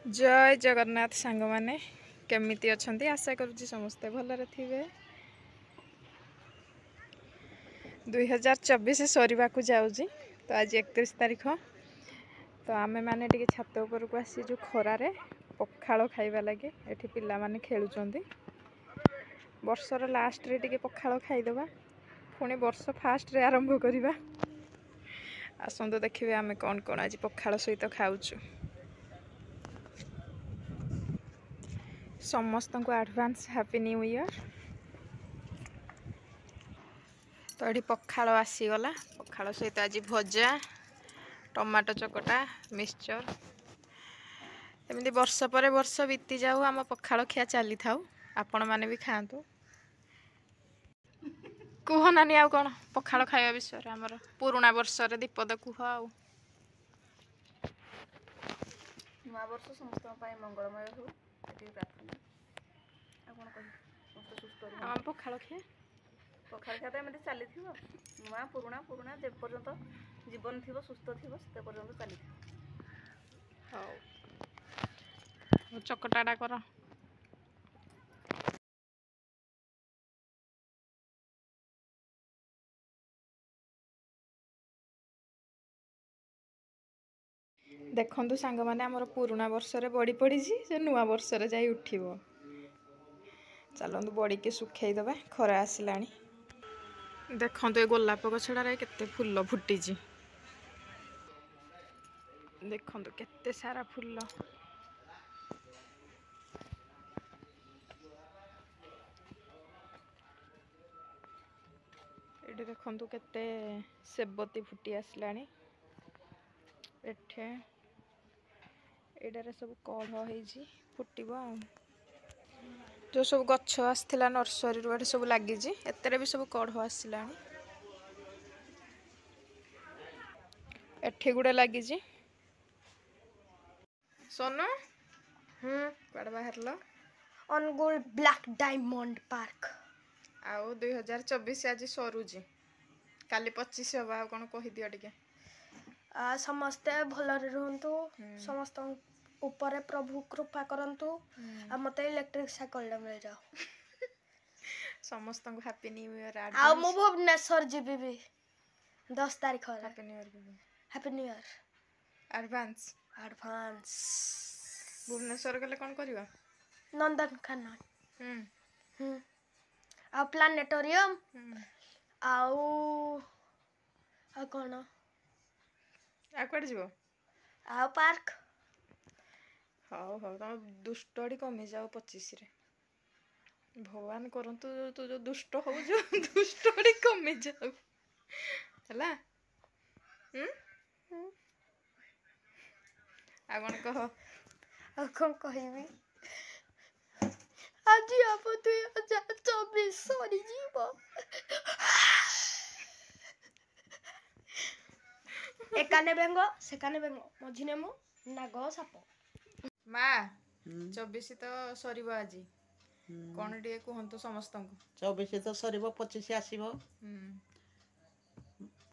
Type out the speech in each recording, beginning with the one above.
जय जगन्नाथ सांग माने केमिति अछंती आशा करूची समस्ते भलरे थिबे। 2024 सरीबा को जाउची तो आज 31 तारीख तो आमे माने टिके छात ऊपर को आसी जो खरा रे पखाळ खाइबा लागे एठी पिला माने खेलुचंदी। वर्षर लास्ट रे टिके पखाळ खाइदबा पुणी वर्ष फास्ट रे आरंभ करिबा। आसंतो देखिबे आमे कोन कोन आज पखाळ सहित खाउछु। समस्त को एडवांस हैप्पी न्यू ईयर। तो ये पखाळ आसीगला पखाळ सहित आज भजा टमाटो चकटा मिक्सचर एमती वर्ष पर वर्ष बीती जाऊ आम पखाळ खिया चली थाउ आपण माने भी खातु। कुह नानी आउ कौन पखाळ खाଇବା विषय आमर पुराणा वर्ष रे दीपद कुह आउ नवा वर्ष समस्त मंगलमय हो प्रार्थना कौन कह सुस्थ आम पखाळ खिया तो एमती चली नुआ पुराणा पुराणा जे पर्यंत जीवन थी सुस्थ थी से पर्यंत चली चकटाटा कर। देखु सांग मैंने आमर पुराणा वर्ष रे बड़ी पड़ी से नुआ वर्ष रे जाई उठिबो। चलतु बड़ी के सुखाई दबा खरा आसला। देखु ये गोलाप गछड़े केते फूल फुटी देखु केते सारा फूल। ये देखु केते सेबती फुटी आसला। एठे एडारे सब कढ़ होइछि फुटिबो। जो सब गछ आसला नर्सरी रू सब लगी एतरे भी सब कढ़ आसला। एठी गुड़े लगी सोनू कड़ बाहर अनुगुल ब्लैक डायमंड पार्क आउ 2024 आज सरुची काली 25 हवा कौन कही दियो टिके। समस्ते भलरे रहंतु समस्त ऊपर प्रभु कृपा करंतु आ मते इलेक्ट्रिक साइकिल मिल जाओ। समस्त को हैप्पी न्यू ईयर। आ मु भुवनेश्वर जीबी भी 10 तारीख happy new year happy new year advance advance. Bhubaneswar गले कौन करबा नंदनकानन आ प्लानेटोरियम आउ आ कोन आ कड़ जीवो आ पार्क। हाउ हाउ तुम दुष्टड़ी कमी जाओ 25 रे भगवान करंतु तू जो दुष्ट हो जो दुष्टड़ी कमी जाओ हला। आ कौन कह आ कौन कहबी आज आप 2024 सरी जीव एकाने बेंग सेकाने बेंग मझिने मु नाग साप माँ 24 तो सरीब आज कौन टे कहतु समस्त 24 तो सर 25 आसब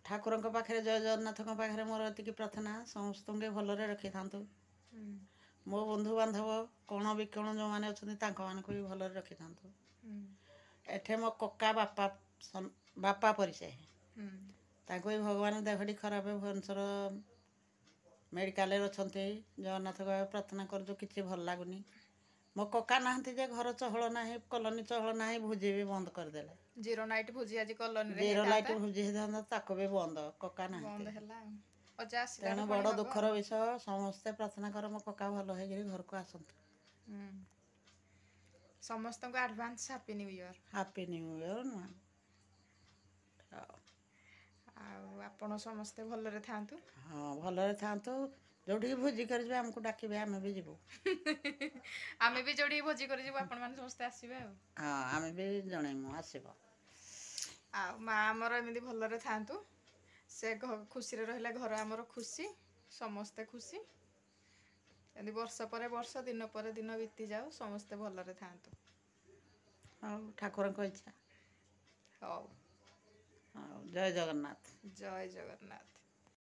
ठाकुर पाखे जय जगन्नाथ पाखे मोर एति प्रार्थना समस्त भलरे रखी था। मो बंधु बांधव कण विकण जो मैंने अच्छा भी भलरे रखी था। एठे मो कका बापा बापा परिचय ताको भी भगवान देहटी खराब भुवनेश्वर मेडिकल अच्छा जगन्नाथ प्रार्थना कर कि भल लगुनि मो कका ना घर चहल ना कलोनी चहल ना भोजी भी बंद करदे। जीरो नाइट भोजी आज कलोनी जीरो लाइट भोजी ताको भी बंद कका ना तेणु बड़ दुखर विषय समस्ते प्रार्थना कर मो कका भल हो घर को आसतु। समस्त को advance happy new year. Happy new year नुआ आपण समस्ते भलरे थांतु। हाँ भलरे थांतु जोठी भोजी कर हमको डाकिबे आमे भी जीवो आमे भी जोठी भोजी कर जीवो आपण माने समस्ते आसीबे। हाँ आमे भी जणैमु आसीबो आ माँ आमर एमती भलरे थांतु से खुशी रे रहले घर आमर खुशी समस्ते खुशी एमती वर्ष पर वर्ष दिन पर दिन बीती जाऊ समस्ते भलरे थांतु। हाँ ठाकुर को इच्छा। हाँ जय जगन्नाथ जय जगन्नाथ।